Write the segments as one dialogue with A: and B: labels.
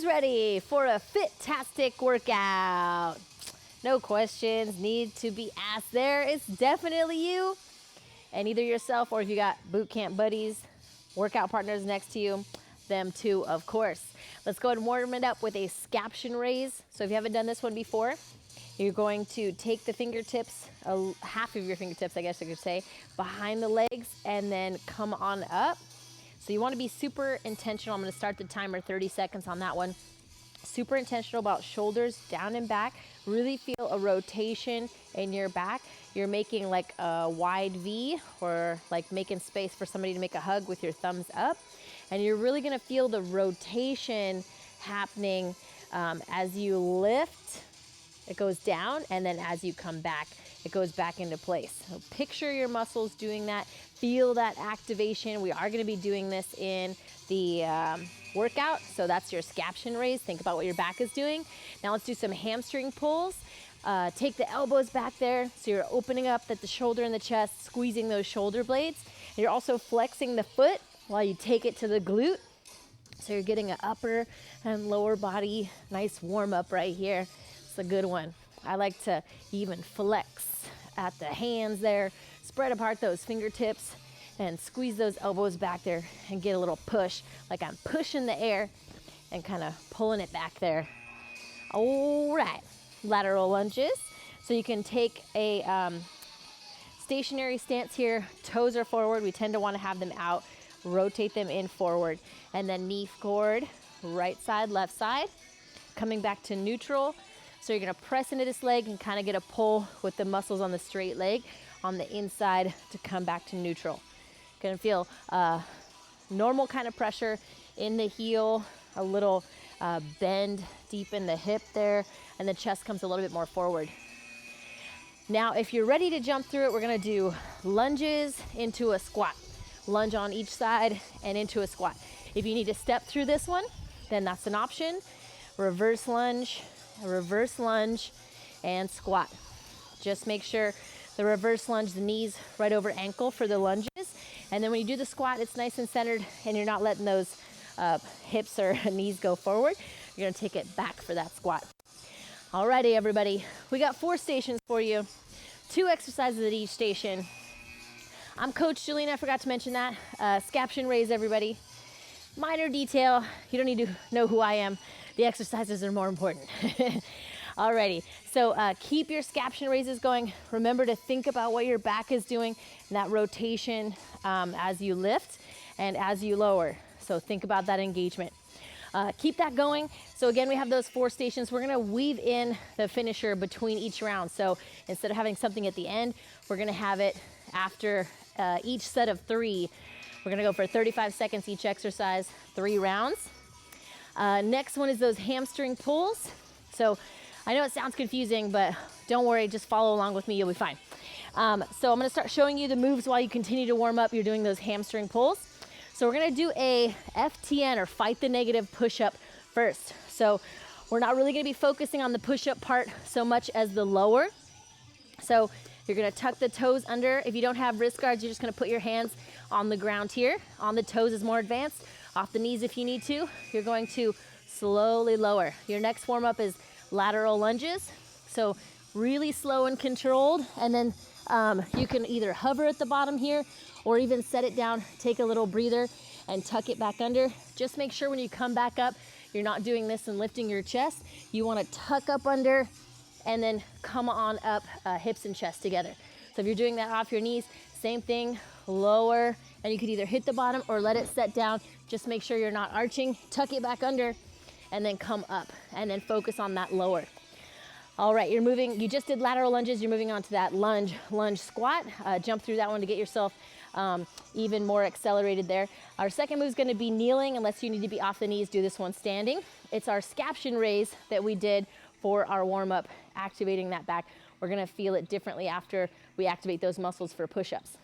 A: Ready for a fit-tastic workout. No questions need to be asked there. It's definitely you and either yourself or if you got boot camp buddies, workout partners next to you, them too, of course. Let's go ahead and warm it up with a scaption raise. So if you haven't done this one before, you're going to take the fingertips, half of your fingertips, I guess I could say, behind the legs and then come on up. So you want to be super intentional. I'm going to start the timer 30 seconds on that one. Super intentional about shoulders down and back. Really feel a rotation in your back. You're making like a wide V or like making space for somebody to make a hug with your thumbs up. And you're really going to feel the rotation happening as you lift. It goes down, and then as you come back, it goes back into place. So picture your muscles doing that. Feel that activation. We are going to be doing this in the workout, so that's your scaption raise. Think about what your back is doing. Now let's do some hamstring pulls. Take the elbows back there, so you're opening up at the shoulder and the chest, squeezing those shoulder blades. And you're also flexing the foot while you take it to the glute. So you're getting an upper and lower body nice warm up right here. It's a good one. I like to even flex at the hands there, spread apart those fingertips and squeeze those elbows back there and get a little push, like I'm pushing the air and kind of pulling it back there. All right, lateral lunges. So you can take a stationary stance here, toes are forward. We tend to want to have them out, rotate them in forward, and then knee forward, right side, left side, coming back to neutral. So you're gonna press into this leg and kind of get a pull with the muscles on the straight leg on the inside to come back to neutral. Gonna feel normal kind of pressure in the heel, a little bend deep in the hip there, and the chest comes a little bit more forward. Now, if you're ready to jump through it, we're gonna do lunges into a squat. Lunge on each side and into a squat. If you need to step through this one, then that's an option. Reverse lunge, and squat. Just make sure the reverse lunge, the knees right over ankle for the lunges. And then when you do the squat, it's nice and centered and you're not letting those hips or knees go forward. You're gonna take it back for that squat. Alrighty, everybody. We got 4 stations for you. 2 exercises at each station. I'm Coach Julian, I forgot to mention that. Scaption raise, everybody. Minor detail, you don't need to know who I am. The exercises are more important. Alrighty, so keep your scaption raises going. Remember to think about what your back is doing and that rotation as you lift and as you lower. So think about that engagement. Keep that going. So again, we have those 4 stations. We're gonna weave in the finisher between each round. So instead of having something at the end, we're gonna have it after each set of 3. We're gonna go for 35 seconds each exercise, 3 rounds. Next one is those hamstring pulls. So I know it sounds confusing, but don't worry, just follow along with me, you'll be fine. So I'm gonna start showing you the moves while you continue to warm up. You're doing those hamstring pulls. So we're gonna do a FTN or fight the negative push-up first. So we're not really gonna be focusing on the push-up part so much as the lower. So you're gonna tuck the toes under. If you don't have wrist guards, you're just gonna put your hands on the ground here. On the toes is more advanced. Off the knees if you need to. You're going to slowly lower. Your next warm up is lateral lunges. So really slow and controlled. And then you can either hover at the bottom here or even set it down, take a little breather and tuck it back under. Just make sure when you come back up, you're not doing this and lifting your chest. You wanna tuck up under and then come on up, hips and chest together. So if you're doing that off your knees, same thing, lower, and you could either hit the bottom or let it set down. Just make sure you're not arching, tuck it back under, and then come up, and then focus on that lower. All right, you're moving, you just did lateral lunges, you're moving on to that lunge squat. Jump through that one to get yourself even more accelerated there. Our second move is gonna be kneeling, unless you need to be off the knees, do this one standing. It's our scaption raise that we did for our warm up, activating that back. We're gonna feel it differently after we activate those muscles for push-ups.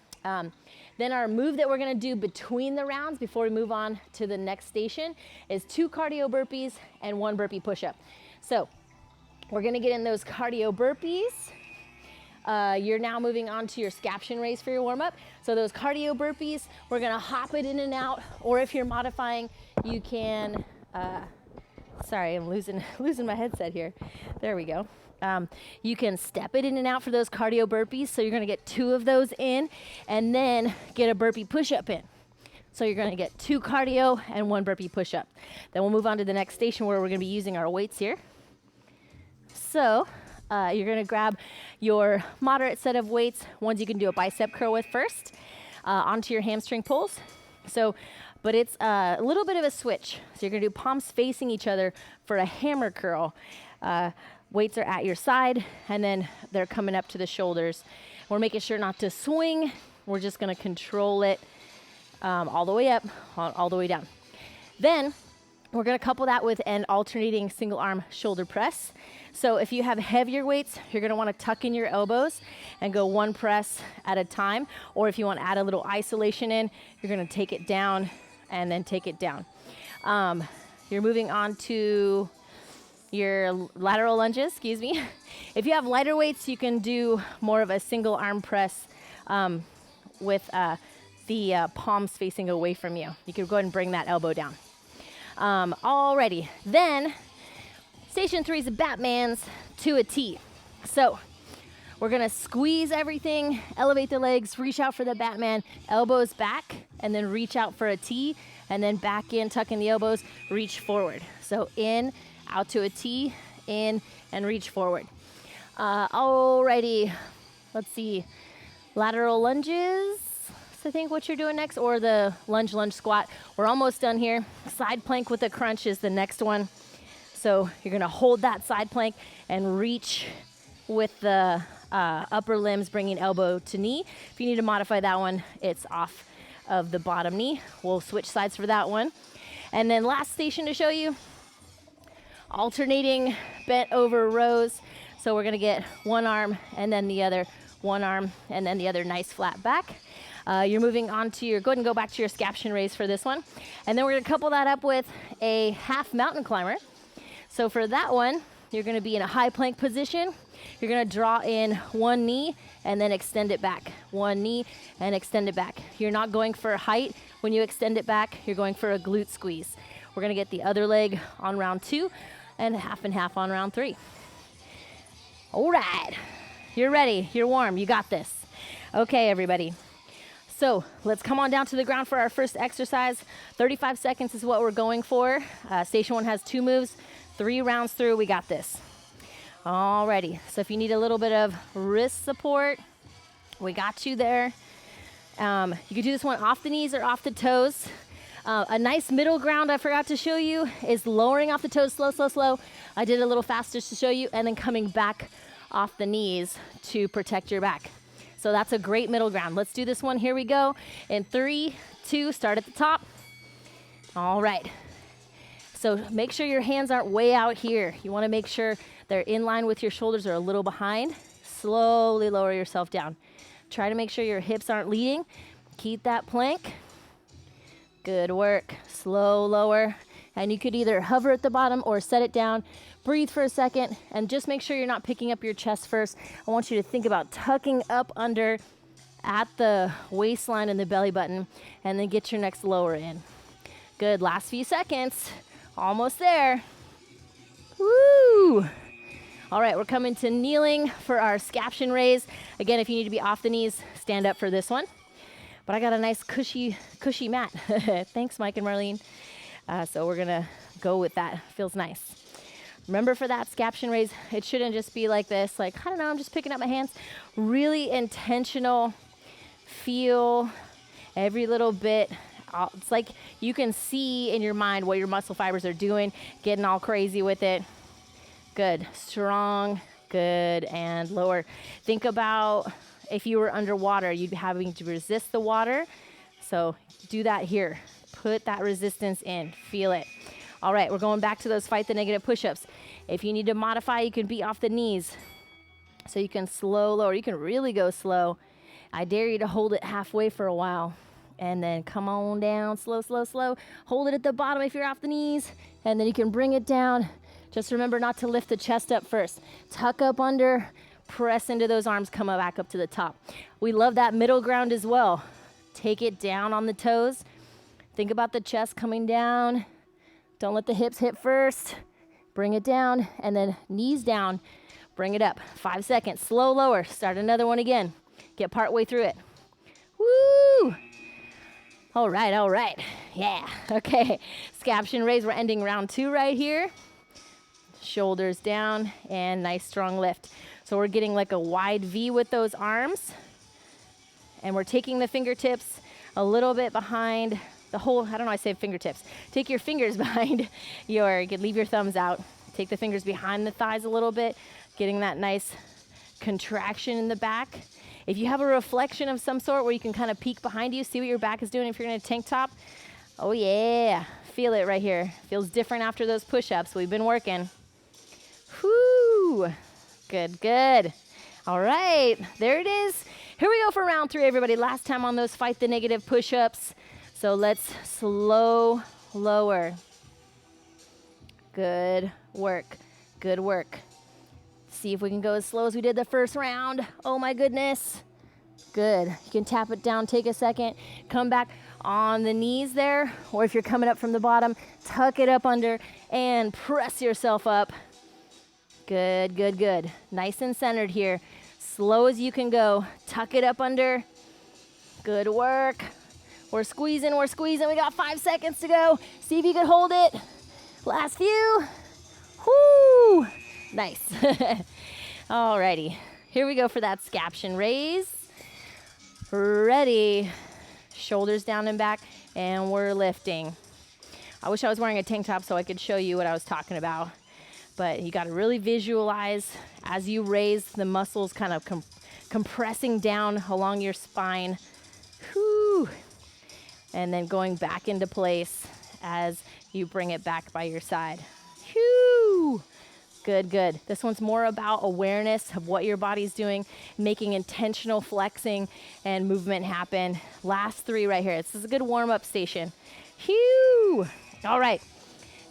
A: Then our move that we're gonna do between the rounds before we move on to the next station is 2 cardio burpees and 1 burpee push-up. So we're gonna get in those cardio burpees. You're now moving on to your scaption raise for your warm-up. So those cardio burpees, we're gonna hop it in and out, or if you're modifying, you can Sorry, I'm losing my headset here. There we go. You can step it in and out for those cardio burpees. So you're going to get 2 of those in and then get a burpee push-up in. So you're going to get 2 cardio and 1 burpee push-up. Then we'll move on to the next station where we're going to be using our weights here. So you're going to grab your moderate set of weights, ones you can do a bicep curl with first, onto your hamstring pulls. But it's a little bit of a switch. So you're going to do palms facing each other for a hammer curl. Weights are at your side, and then they're coming up to the shoulders. We're making sure not to swing. We're just going to control it all the way up, all the way down. Then we're going to couple that with an alternating single arm shoulder press. So if you have heavier weights, you're going to want to tuck in your elbows and go 1 press at a time. Or if you want to add a little isolation in, you're going to take it down and then take it down. You're moving on to your lateral lunges, If you have lighter weights, you can do more of a single arm press with the palms facing away from you. You can go ahead and bring that elbow down. Alrighty, then station 3 is the Batman's to a T. So we're gonna squeeze everything, elevate the legs, reach out for the Batman, elbows back, and then reach out for a T, and then back in, tuck in the elbows, reach forward. So in, out to a T, in, and reach forward. Alrighty, let's see, lateral lunges, I think what you're doing next, or the lunge squat. We're almost done here. Side plank with a crunch is the next one. So you're gonna hold that side plank and reach with the upper limbs, bringing elbow to knee. If you need to modify that one, it's off of the bottom knee. We'll switch sides for that one. And then last station to show you, alternating bent over rows. So we're gonna get 1 arm and then the other, 1 arm and then the other, nice flat back. You're moving on to your, go ahead and go back to your scaption raise for this one. And then we're gonna couple that up with a half mountain climber. So for that one, you're gonna be in a high plank position. You're gonna draw in 1 knee and then extend it back. 1 knee and extend it back. You're not going for height. When you extend it back, you're going for a glute squeeze. We're gonna get the other leg on round 2 and half on round 3. All right, you're ready, you're warm, you got this. Okay, everybody. So let's come on down to the ground for our first exercise. 35 seconds is what we're going for. Station 1 has 2 moves, 3 rounds through, we got this. Alrighty, so if you need a little bit of wrist support, we got you there. You can do this one off the knees or off the toes. A nice middle ground I forgot to show you is lowering off the toes, slow. I did it a little faster to show you, and then coming back off the knees to protect your back. So that's a great middle ground. Let's do this one. Here we go. In 3, 2, start at the top. All right. So make sure your hands aren't way out here. You want to make sure they're in line with your shoulders or a little behind. Slowly lower yourself down. Try to make sure your hips aren't leading. Keep that plank. Good work. Slow lower. And you could either hover at the bottom or set it down. Breathe for a second and just make sure you're not picking up your chest first. I want you to think about tucking up under at the waistline and the belly button, and then get your next lower in. Good, last few seconds. Almost there. Woo! All right, we're coming to kneeling for our scaption raise. Again, if you need to be off the knees, stand up for this one. But I got a nice cushy mat. Thanks, Mike and Marlene. So we're gonna go with that. Feels nice. Remember, for that scaption raise, it shouldn't just be like this, like, I don't know, I'm just picking up my hands. Really intentional. Feel every little bit. It's like you can see in your mind what your muscle fibers are doing, getting all crazy with it. Good. Strong. Good. And lower. Think about if you were underwater, you'd be having to resist the water. So do that here. Put that resistance in. Feel it. All right, we're going back to those fight the negative push-ups. If you need to modify, you can be off the knees. So you can slow lower. You can really go slow. I dare you to hold it halfway for a while. And then come on down, slow. Hold it at the bottom if you're off the knees. And then you can bring it down. Just remember not to lift the chest up first. Tuck up under, press into those arms, come back up to the top. We love that middle ground as well. Take it down on the toes. Think about the chest coming down. Don't let the hips hit first. bring it down, and then knees down, bring it up. 5 seconds, slow lower, start another one again. Get partway through it. Woo! All right, yeah, okay. Scaption raise, we're ending round 2 right here. Shoulders down, and nice strong lift. So we're getting like a wide V with those arms, and we're taking the fingertips a little bit behind the whole, I don't know, I say fingertips. Take your fingers behind you can leave your thumbs out. Take the fingers behind the thighs a little bit, getting that nice contraction in the back. If you have a reflection of some sort where you can kind of peek behind you, see what your back is doing if you're in a tank top. Oh yeah, feel it right here. Feels different after those push-ups. We've been working. Whoo, good. All right, there it is. Here we go for round 3, everybody. Last time on those fight the negative push-ups. So let's slow lower. Good work. See if we can go as slow as we did the first round. Oh my goodness. Good. You can tap it down, take a second, come back on the knees there, or if you're coming up from the bottom, tuck it up under and press yourself up. Good. Nice and centered here. Slow as you can go. Tuck it up under. Good work. We're squeezing. We got 5 seconds to go. See if you can hold it. Last few. Whoo! Nice. Alrighty. Here we go for that scaption raise. Ready. Shoulders down and back, and we're lifting. I wish I was wearing a tank top so I could show you what I was talking about. But you got to really visualize as you raise the muscles kind of compressing down along your spine. Whew. And then going back into place as you bring it back by your side. Whew. Good. This one's more about awareness of what your body's doing, making intentional flexing and movement happen. Last 3 right here. This is a good warm-up station. Whew. All right.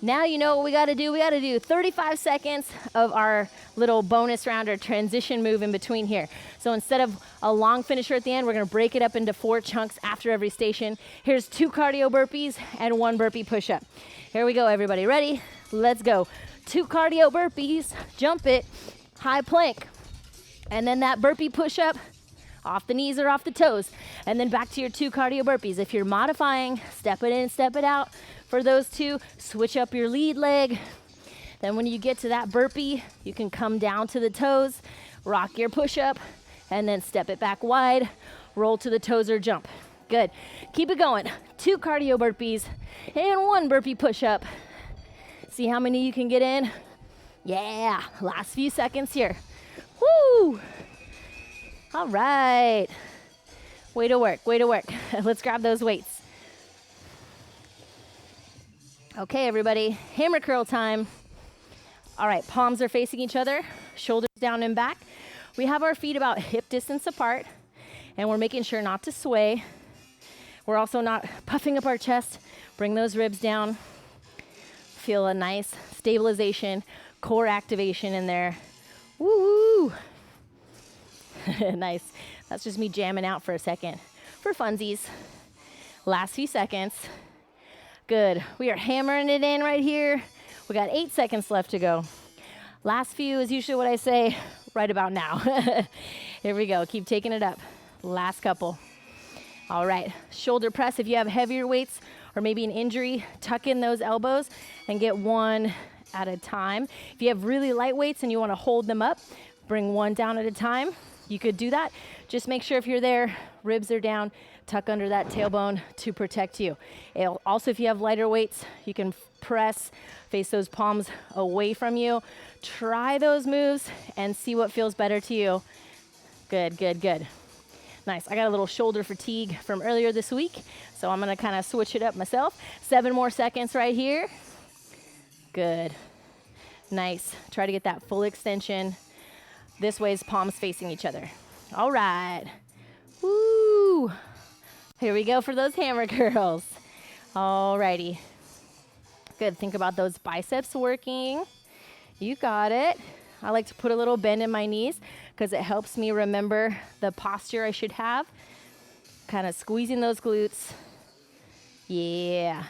A: Now you know what we got to do. We got to do 35 seconds of our little bonus round or transition move in between here. So instead of a long finisher at the end, we're going to break it up into 4 chunks after every station. Here's 2 cardio burpees and 1 burpee push-up. Here we go, everybody. Ready? Let's go. 2 cardio burpees. Jump it. High plank. And then that burpee push-up off the knees or off the toes. And then back to your 2 cardio burpees. If you're modifying, step it in, step it out. For those 2, switch up your lead leg. Then when you get to that burpee, you can come down to the toes, rock your push-up, and then step it back wide, roll to the toes or jump. Good. Keep it going. 2 cardio burpees and 1 burpee push-up. See how many you can get in? Yeah. Last few seconds here. Woo! All right. Way to work. Let's grab those weights. Okay, everybody, hammer curl time. All right, palms are facing each other, shoulders down and back. We have our feet about hip distance apart, and we're making sure not to sway. We're also not puffing up our chest. Bring those ribs down. Feel a nice stabilization, core activation in there. Woo! Nice. That's just me jamming out for a second. For funsies. Last few seconds. Good. We are hammering it in right here. We got 8 seconds left to go. Last few is usually what I say right about now. Here we go. Keep taking it up. Last couple. All right. Shoulder press. If you have heavier weights or maybe an injury, tuck in those elbows and get 1 at a time. If you have really light weights and you want to hold them up, bring 1 down at a time. You could do that. Just make sure if you're there, ribs are down, tuck under that tailbone to protect you. Also, if you have lighter weights, you can press, face those palms away from you. Try those moves and see what feels better to you. Good. Nice. I got a little shoulder fatigue from earlier this week, so I'm going to kind of switch it up myself. 7 more seconds right here. Good. Nice. Try to get that full extension. This way is palms facing each other. All right. Woo. Here we go for those hammer curls. All righty. Good. Think about those biceps working. You got it. I like to put a little bend in my knees because it helps me remember the posture I should have. Kind of squeezing those glutes. Yeah.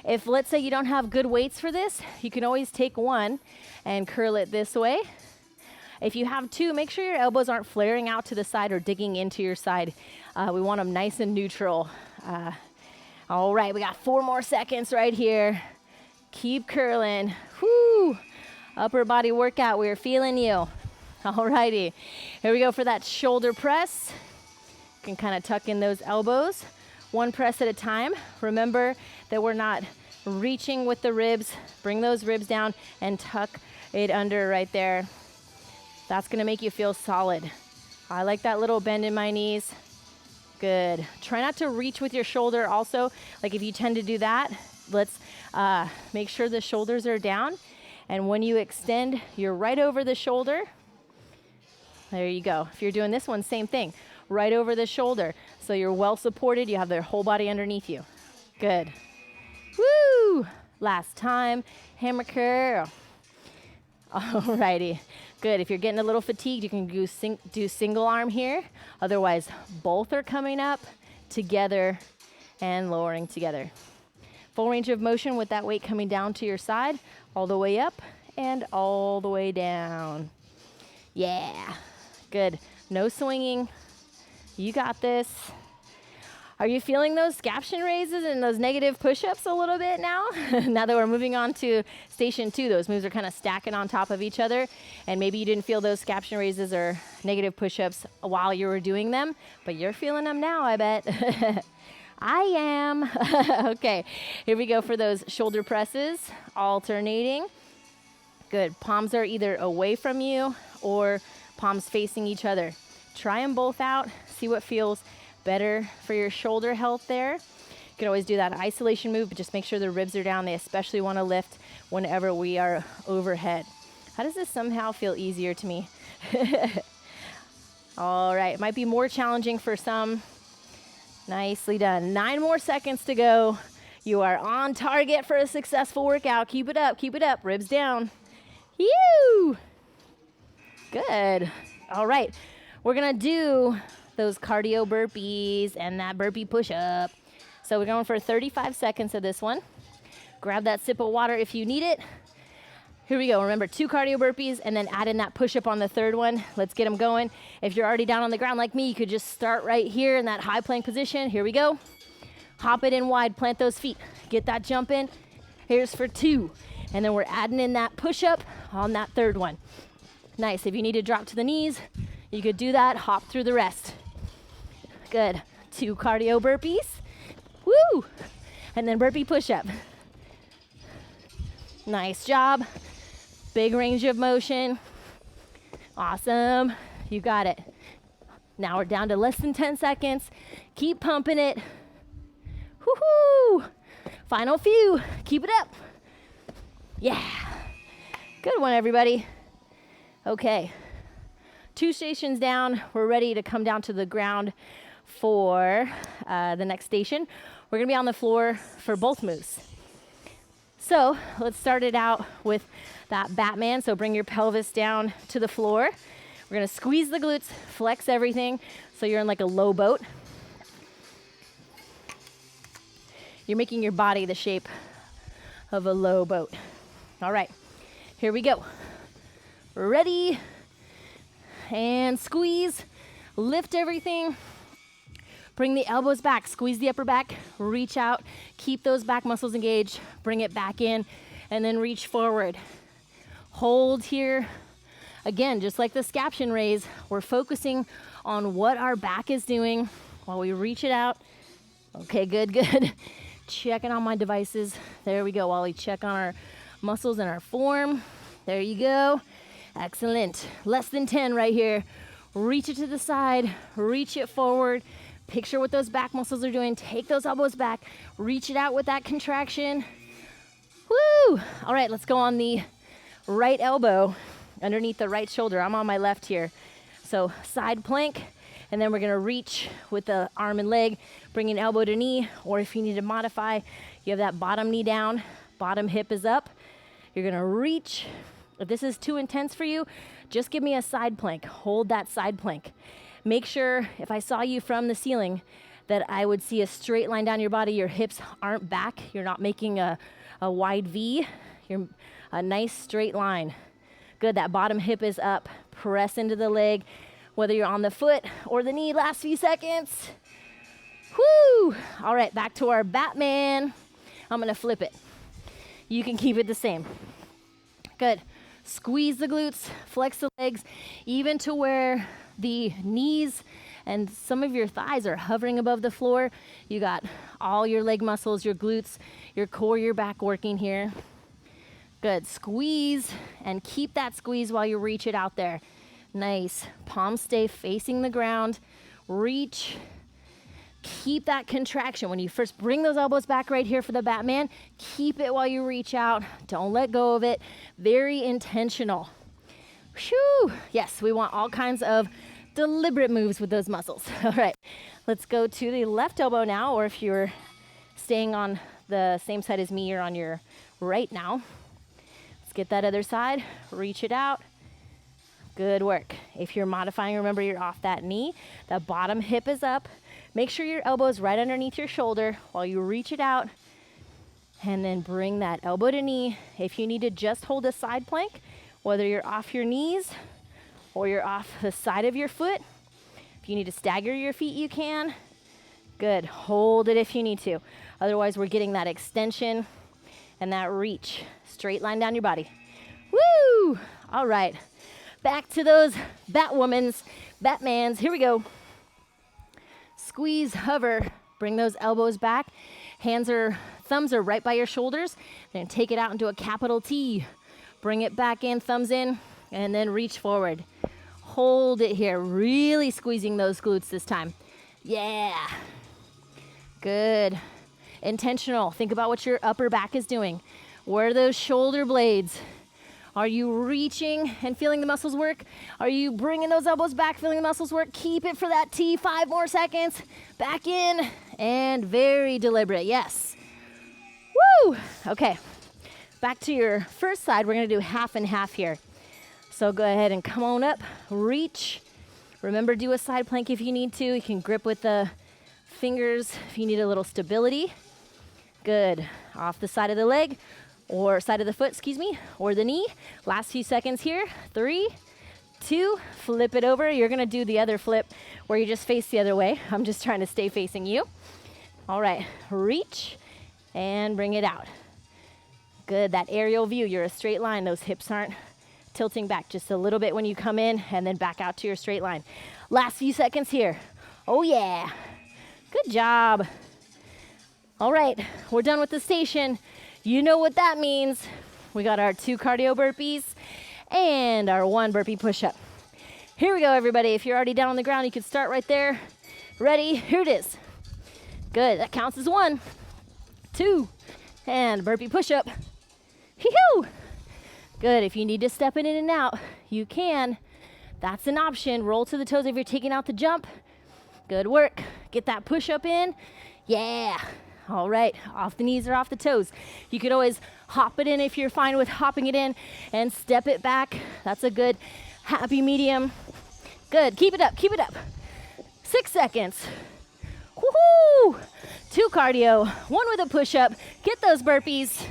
A: If, let's say, you don't have good weights for this, you can always take one and curl it this way. If you have two, make sure your elbows aren't flaring out to the side or digging into your side. We want them nice and neutral. All right, we got 4 more seconds right here. Keep curling. Whoo! Upper body workout, we're feeling you. All righty, here we go for that shoulder press. You can kind of tuck in those elbows. 1 press at a time. Remember that we're not reaching with the ribs. Bring those ribs down and tuck it under right there. That's gonna make you feel solid. I like that little bend in my knees. Good. Try not to reach with your shoulder also. Like if you tend to do that, let's make sure the shoulders are down. And when you extend, you're right over the shoulder. There you go. If you're doing this one, same thing. Right over the shoulder. So you're well supported. You have their whole body underneath you. Good. Woo! Last time. Hammer curl. Alrighty. Good. If you're getting a little fatigued, you can do single arm here. Otherwise, both are coming up together and lowering together. Full range of motion with that weight coming down to your side, all the way up and all the way down. Yeah. Good. No swinging. You got this. Are you feeling those scaption raises and those negative push-ups a little bit now? Now that we're moving on to station 2, those moves are kind of stacking on top of each other, and maybe you didn't feel those scaption raises or negative push-ups while you were doing them, but you're feeling them now, I bet. I am. Okay, here we go for those shoulder presses, alternating. Good. Palms are either away from you or palms facing each other. Try them both out. See what feels better for your shoulder health there. You can always do that isolation move, but just make sure the ribs are down. They especially want to lift whenever we are overhead. How does this somehow feel easier to me? All right, it might be more challenging for some. Nicely done. 9 more seconds to go. You are on target for a successful workout. Keep it up, ribs down. Yoo! Good. All right, we're gonna do those cardio burpees and that burpee push-up. So we're going for 35 seconds of this one. Grab that sip of water if you need it. Here we go. Remember, 2 cardio burpees and then add in that push-up on the 3rd one. Let's get them going. If you're already down on the ground like me, you could just start right here in that high plank position. Here we go. Hop it in wide, plant those feet. Get that jump in. Here's for 2. And then we're adding in that push-up on that 3rd one. Nice. If you need to drop to the knees, you could do that. Hop through the rest. Good. 2 cardio burpees. Woo! And then burpee push-up. Nice job. Big range of motion. Awesome. You got it. Now we're down to less than 10 seconds. Keep pumping it. Woohoo! Final few. Keep it up. Yeah. Good one, everybody. Okay. 2 stations down. We're ready to come down to the ground for the next station. We're going to be on the floor for both moves. So let's start it out with that Batman. So bring your pelvis down to the floor. We're going to squeeze the glutes, flex everything. So you're in like a low boat. You're making your body the shape of a low boat. All right, here we go. Ready? And squeeze. Lift everything. Bring the elbows back, squeeze the upper back, reach out, keep those back muscles engaged, bring it back in, and then reach forward. Hold here. Again, just like the scaption raise, we're focusing on what our back is doing while we reach it out. Okay, good. Checking on my devices. There we go, while we check on our muscles and our form. There you go. Excellent. Less than 10 right here. Reach it to the side, reach it forward. Picture what those back muscles are doing. Take those elbows back. Reach it out with that contraction. Woo! All right, let's go on the right elbow underneath the right shoulder. I'm on my left here. So side plank, and then we're going to reach with the arm and leg, bringing elbow to knee, or if you need to modify, you have that bottom knee down, bottom hip is up. You're going to reach. If this is too intense for you, just give me a side plank. Hold that side plank. Make sure, if I saw you from the ceiling, that I would see a straight line down your body. Your hips aren't back. You're not making a wide V. You're a nice straight line. Good, that bottom hip is up. Press into the leg, whether you're on the foot or the knee. Last few seconds. Woo! All right, back to our Batman. I'm gonna flip it. You can keep it the same. Good. Squeeze the glutes, flex the legs, even to where the knees and some of your thighs are hovering above the floor. You got all your leg muscles, your glutes, your core, your back working here. Good. Squeeze and keep that squeeze while you reach it out there. Nice. Palms stay facing the ground. Reach. Keep that contraction. When you first bring those elbows back right here for the Batman, keep it while you reach out. Don't let go of it. Very intentional. Whew. Yes, we want all kinds of deliberate moves with those muscles. All right, let's go to the left elbow now, or if you're staying on the same side as me, you're on your right now. Let's get that other side. Reach it out. Good work. If you're modifying, remember you're off that knee. The bottom hip is up. Make sure your elbow is right underneath your shoulder while you reach it out. And then bring that elbow to knee. If you need to just hold a side plank, whether you're off your knees or you're off the side of your foot. If you need to stagger your feet, you can. Good. Hold it if you need to. Otherwise, we're getting that extension and that reach. Straight line down your body. Woo! All right. Back to those Batmans. Here we go. Squeeze, hover, bring those elbows back. Thumbs are right by your shoulders. Then take it out into a capital T. Bring it back in, thumbs in, and then reach forward. Hold it here, really squeezing those glutes this time. Yeah. Good. Intentional. Think about what your upper back is doing. Where are those shoulder blades? Are you reaching and feeling the muscles work? Are you bringing those elbows back, feeling the muscles work? Keep it for that T, 5 more seconds. Back in, and very deliberate, yes. Woo! Okay, back to your first side. We're gonna do half and half here. So go ahead and come on up, reach. Remember, do a side plank if you need to. You can grip with the fingers if you need a little stability. Good, off the side of the leg, or side of the foot, or the knee. Last few seconds here. 3, 2, flip it over. You're gonna do the other flip where you just face the other way. I'm just trying to stay facing you. All right, reach and bring it out. Good, that aerial view, you're a straight line. Those hips aren't tilting back, just a little bit when you come in and then back out to your straight line. Last few seconds here. Oh yeah, good job. All right, we're done with the station. You know what that means. We got our 2 cardio burpees and our 1 burpee push-up. Here we go, everybody. If you're already down on the ground, you can start right there. Ready? Here it is. Good, that counts as 1, 2, and burpee push-up. Hee-hoo! Good, if you need to step in and out, you can. That's an option. Roll to the toes if you're taking out the jump. Good work. Get that push-up in. Yeah. All right, off the knees or off the toes. You could always hop it in if you're fine with hopping it in and step it back. That's a good happy medium. Good, keep it up, keep it up. 6 seconds. Woohoo! 2 cardio, 1 with a push-up. Get those burpees.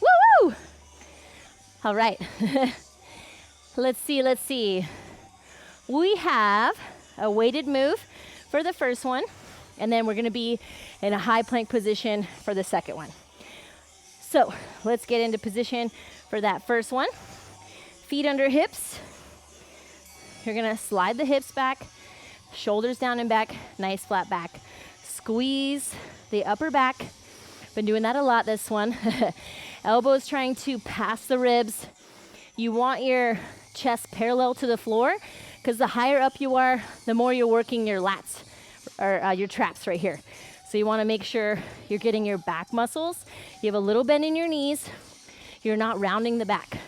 A: Woo-woo! All right, let's see. We have a weighted move for the first one. And then we're gonna be in a high plank position for the second one. So let's get into position for that first one. Feet under hips. You're gonna slide the hips back, shoulders down and back, nice flat back. Squeeze the upper back. Been doing that a lot this one. Elbows trying to pass the ribs. You want your chest parallel to the floor because the higher up you are, the more you're working your lats. Or your traps right here. So you want to make sure you're getting your back muscles. You have a little bend in your knees. You're not rounding the back.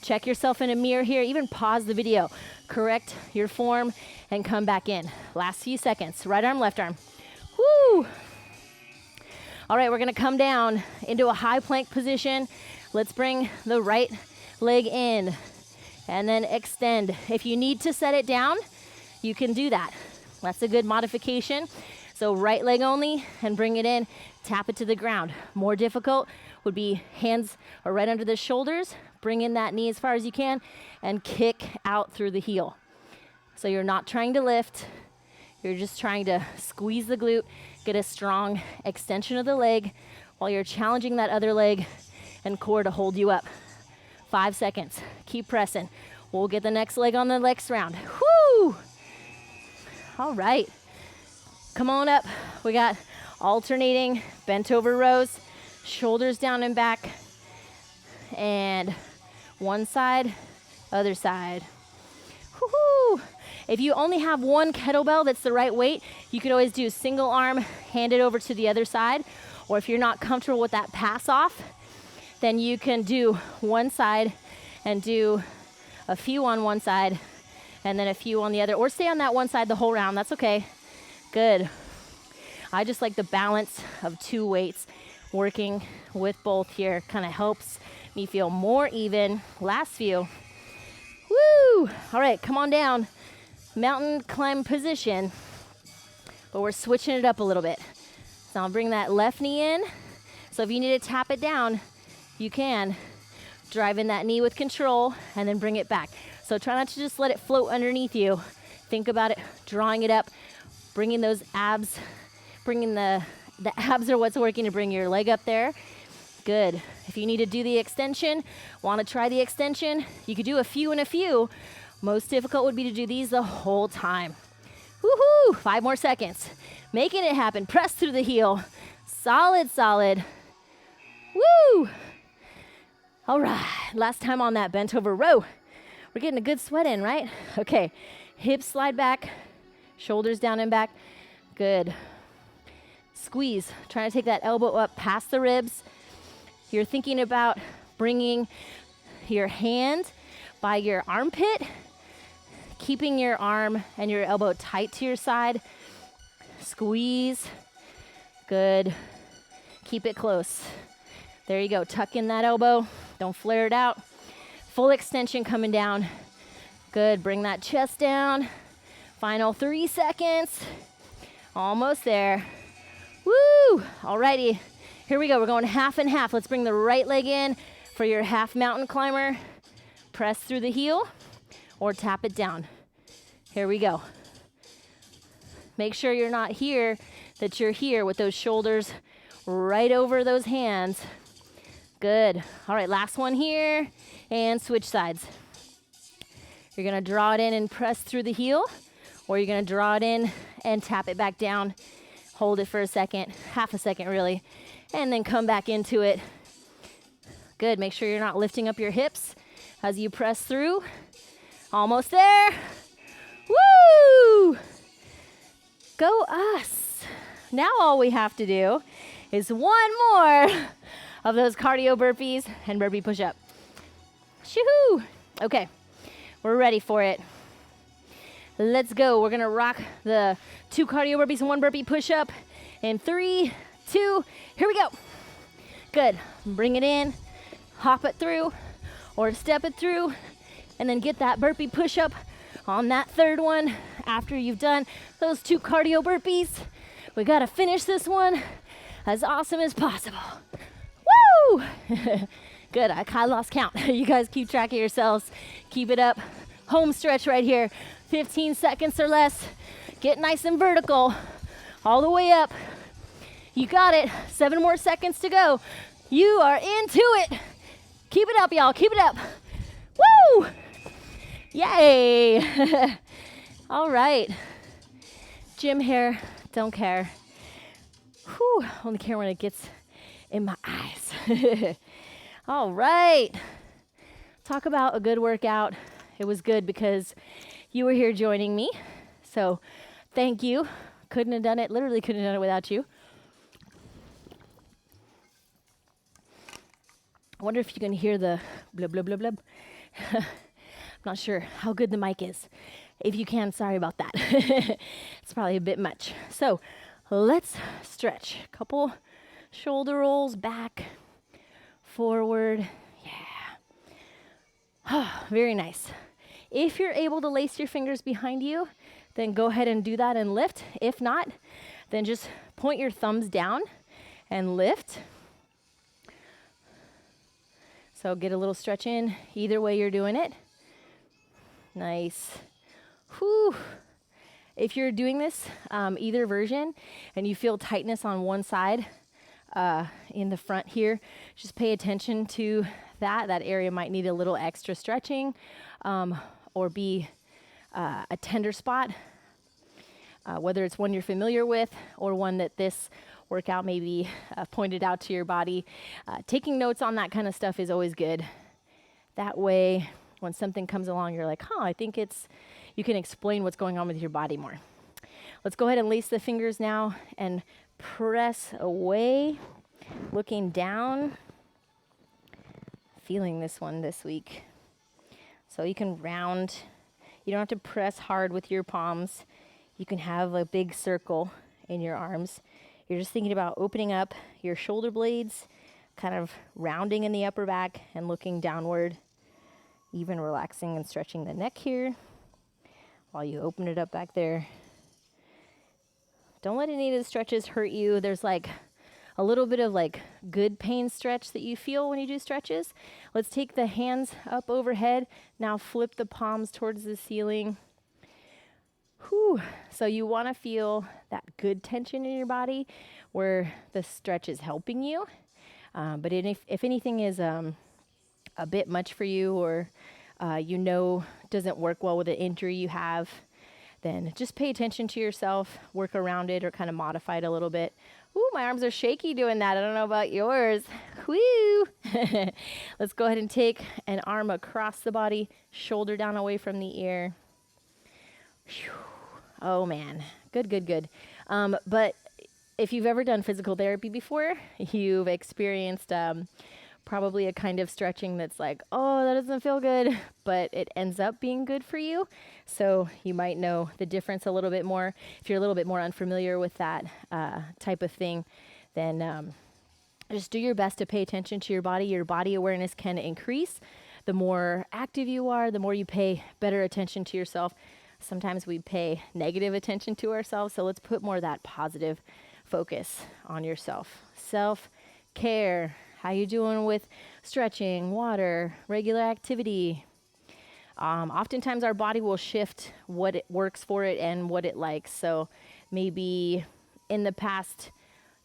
A: Check yourself in a mirror here. Even pause the video. Correct your form and come back in. Last few seconds. Right arm, left arm. Woo! All right, we're going to come down into a high plank position. Let's bring the right leg in and then extend. If you need to set it down, you can do that. That's a good modification. So right leg only and bring it in, tap it to the ground. More difficult would be hands are right under the shoulders, bring in that knee as far as you can, and kick out through the heel. So you're not trying to lift, you're just trying to squeeze the glute, get a strong extension of the leg while you're challenging that other leg and core to hold you up. 5 seconds, keep pressing. We'll get the next leg on the next round. Woo! All right, come on up. We got alternating bent over rows, shoulders down and back, and one side, other side. Woo-hoo! If you only have one kettlebell that's the right weight, you could always do single arm, hand it over to the other side. Or if you're not comfortable with that pass off, then you can do one side and do a few on one side and then a few on the other. Or stay on that one side the whole round, that's okay. Good. I just like the balance of two weights. Working with both here kind of helps me feel more even. Last few. Woo! All right, come on down. Mountain climb position, but we're switching it up a little bit. So I'll bring that left knee in. So if you need to tap it down, you can. Drive in that knee with control and then bring it back. So try not to just let it float underneath you. Think about it, drawing it up, bringing those abs, bringing the abs are what's working to bring your leg up there. Good. If you need to do the extension, want to try the extension, you could do a few and a few. Most difficult would be to do these the whole time. Woohoo! 5 more seconds. Making it happen. Press through the heel. Solid, solid. Woo! All right. Last time on that bent over row. We're getting a good sweat in, right? Okay. Hips slide back. Shoulders down and back. Good. Squeeze. Trying to take that elbow up past the ribs. You're thinking about bringing your hand by your armpit, keeping your arm and your elbow tight to your side. Squeeze. Good. Keep it close. There you go. Tuck in that elbow. Don't flare it out. Full extension coming down. Good. Bring that chest down. Final 3 seconds. Almost there. Woo! Alrighty. Here we go. We're going half and half. Let's bring the right leg in for your half mountain climber. Press through the heel or tap it down. Here we go. Make sure you're not here, that you're here with those shoulders right over those hands. Good. All right, last one here and switch sides. You're gonna draw it in and press through the heel, or you're gonna draw it in and tap it back down. Hold it for a second, half a second really, and then come back into it. Good, make sure you're not lifting up your hips as you press through. Almost there. Woo! Go us. Now all we have to do is one more of those cardio burpees and burpee push-up. Shoo-hoo! Okay, we're ready for it. Let's go. We're gonna rock the 2 cardio burpees and 1 burpee push-up in 3, 2, here we go. Good, bring it in, hop it through, or step it through, and then get that burpee push-up on that third one after you've done those 2 cardio burpees. We gotta finish this one as awesome as possible. Woo! Good, I kind of lost count. You guys keep track of yourselves. Keep it up. Home stretch right here. 15 seconds or less. Get nice and vertical. All the way up. You got it. 7 more seconds to go. You are into it. Keep it up, y'all. Keep it up. Woo! Yay! All right. Gym hair, don't care. Whew, only care when it gets in my eyes. All right. Talk about a good workout. It was good because you were here joining me. So thank you. Couldn't have done it, literally couldn't have done it without you. I wonder if you can hear the blub, blub, blub, blub. I'm not sure how good the mic is. If you can, sorry about that. It's probably a bit much. So let's stretch. Couple shoulder rolls back, forward. Yeah. Very nice. If you're able to lace your fingers behind you, then go ahead and do that and lift. If not, Then just point your thumbs down and lift. So get a little stretch in either way you're doing it. Nice. Whew. If you're doing this, either version, and you feel tightness on one side in the front here, just pay attention to that. That area might need a little extra stretching or be a tender spot, whether it's one you're familiar with or one that this workout maybe pointed out to your body. Taking notes on that kind of stuff is always good. That way, when something comes along, you're like, I think you can explain what's going on with your body more. Let's go ahead and lace the fingers now and press away, looking down. Feeling this one this week. So you can round. You don't have to press hard with your palms. You can have a big circle in your arms. You're just thinking about opening up your shoulder blades, kind of rounding in the upper back and looking downward, even relaxing and stretching the neck here while you open it up back there. Don't let any of the stretches hurt you. There's like a little bit of like good pain stretch that you feel when you do stretches. Let's take the hands up overhead. Now flip the palms towards the ceiling. Whew. So you want to feel that good tension in your body where the stretch is helping you. But if anything is a bit much for you or doesn't work well with the injury you have, then just pay attention to yourself, work around it, or kind of modify it a little bit. Ooh, my arms are shaky doing that. I don't know about yours. Woo! Let's go ahead and take an arm across the body, shoulder down away from the ear. Whew. Oh man, good. But if you've ever done physical therapy before, you've experienced probably a kind of stretching that's like, that doesn't feel good, but it ends up being good for you. So you might know the difference a little bit more. If you're a little bit more unfamiliar with that type of thing, then just do your best to pay attention to your body. Your body awareness can increase. The more active you are, the more you pay better attention to yourself. Sometimes we pay negative attention to ourselves, so let's put more of that positive focus on yourself. Self-care. How you doing with stretching, water, regular activity? Oftentimes our body will shift what it works for it and what it likes. So maybe in the past,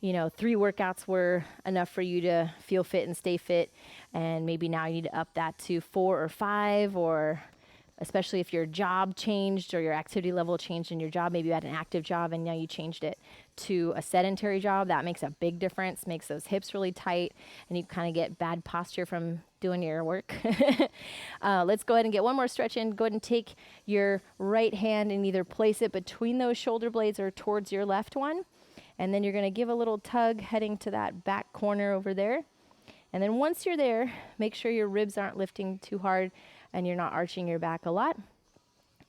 A: 3 workouts were enough for you to feel fit and stay fit. And maybe now you need to up that to 4 or 5, or especially if your job changed or your activity level changed in your job. Maybe you had an active job and now you changed it to a sedentary job. That makes a big difference, makes those hips really tight, and you kind of get bad posture from doing your work. Let's go ahead and get one more stretch in. Go ahead and take your right hand and either place it between those shoulder blades or towards your left one. And then you're going to give a little tug heading to that back corner over there. And then once you're there, make sure your ribs aren't lifting too hard and you're not arching your back a lot.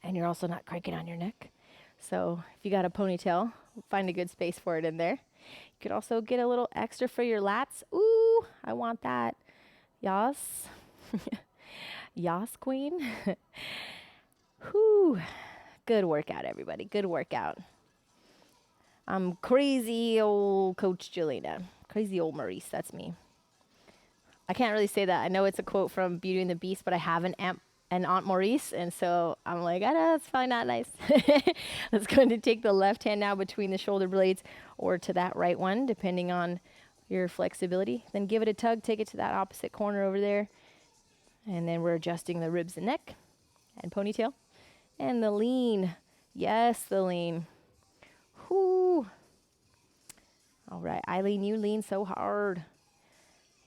A: And you're also not cranking on your neck. So if you got a ponytail, find a good space for it in there. You could also get a little extra for your lats. Ooh, I want that. Yas. Yas, queen. Whew. Good workout, everybody. Good workout. I'm crazy old Coach Jelena. Crazy old Maurice. That's me. I can't really say that. I know it's a quote from Beauty and the Beast, but I have an Aunt Maurice, and so I'm like, I know, it's probably not nice. Let's go ahead and take the left hand now between the shoulder blades or to that right one, depending on your flexibility. Then give it a tug, take it to that opposite corner over there. And then we're adjusting the ribs and neck and ponytail. And the lean. Yes, the lean. Whoo. All right, Eileen, you lean so hard.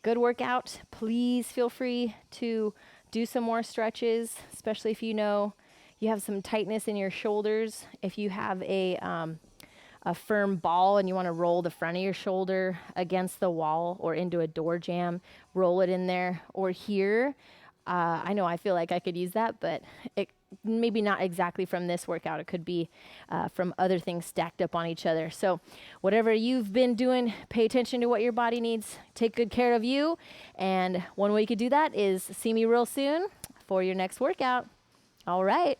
A: Good workout. Please feel free to do some more stretches, especially if you have some tightness in your shoulders. If you have a firm ball and you want to roll the front of your shoulder against the wall or into a door jamb, roll it in there. Or here, I know I feel like I could use that, but it maybe not exactly from this workout. It could be from other things stacked up on each other. So whatever you've been doing, pay attention to what your body needs. Take good care of you. And one way you could do that is see me real soon for your next workout. All right.